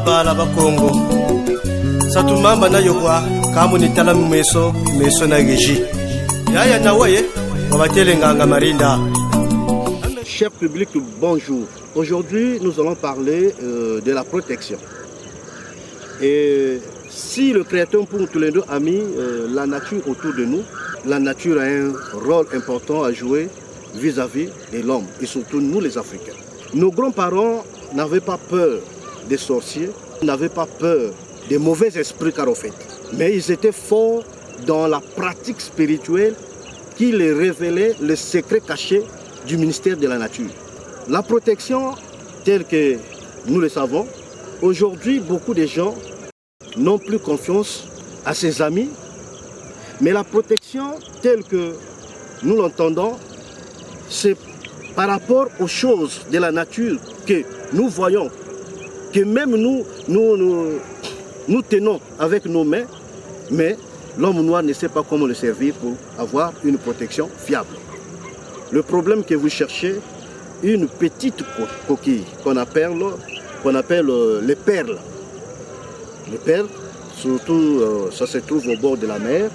bala ba Congo satumamba na yokwa kamu ni tala meso na geji yaya na waye wabatele nganga marinda. Cher public, bonjour. Aujourd'hui, nous allons parler de la protection. Et si le Créateur pour tous les deux a mis la nature autour de nous, la nature a un rôle important à jouer vis-à-vis de l'homme et surtout nous les Africains. Nos grands-parents n'avaient pas peur des sorciers, n'avaient pas peur des mauvais esprits car au fait. Mais ils étaient forts dans la pratique spirituelle qui les révélait les secrets cachés du ministère de la nature. La protection telle que nous le savons, aujourd'hui beaucoup de gens n'ont plus confiance à ses amis, mais la protection telle que nous l'entendons, c'est par rapport aux choses de la nature que nous voyons, que même nous tenons avec nos mains, mais l'homme noir ne sait pas comment le servir pour avoir une protection fiable. Le problème que vous cherchez, une petite coquille qu'on appelle les perles. Les perles, surtout, ça se trouve au bord de la mer,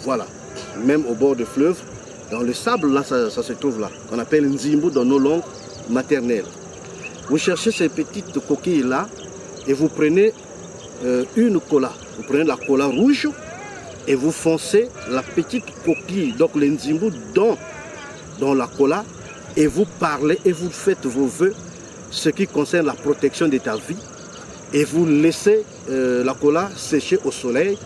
voilà, même au bord du fleuve. Dans le sable, là, ça se trouve là, qu'on appelle nzimbu dans nos langues maternelles. Vous cherchez ces petites coquilles-là et vous prenez une cola. Vous prenez la cola rouge et vous foncez la petite coquille, donc le nzimbu dans la cola, et vous parlez et vous faites vos vœux, ce qui concerne la protection de ta vie, et vous laissez la cola sécher au soleil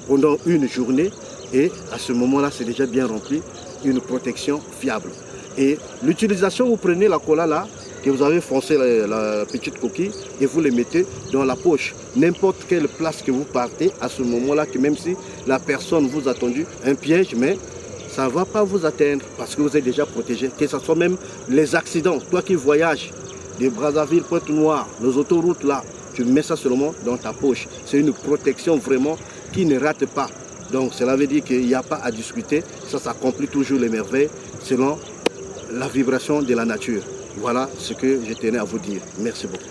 pendant une journée, et à ce moment-là, c'est déjà bien rempli, une protection fiable. Et l'utilisation, vous prenez la cola là, que vous avez foncé la petite coquille, et vous les mettez dans la poche. N'importe quelle place que vous partez, à ce moment-là, que même si la personne vous a tendu un piège, mais ça ne va pas vous atteindre parce que vous êtes déjà protégé. Que ce soit même les accidents, toi qui voyages de Brazzaville, Pointe-Noire, nos autoroutes là, tu mets ça seulement dans ta poche. C'est une protection vraiment qui ne rate pas. Donc cela veut dire qu'il n'y a pas à discuter, ça s'accomplit toujours les merveilles selon la vibration de la nature. Voilà ce que je tenais à vous dire. Merci beaucoup.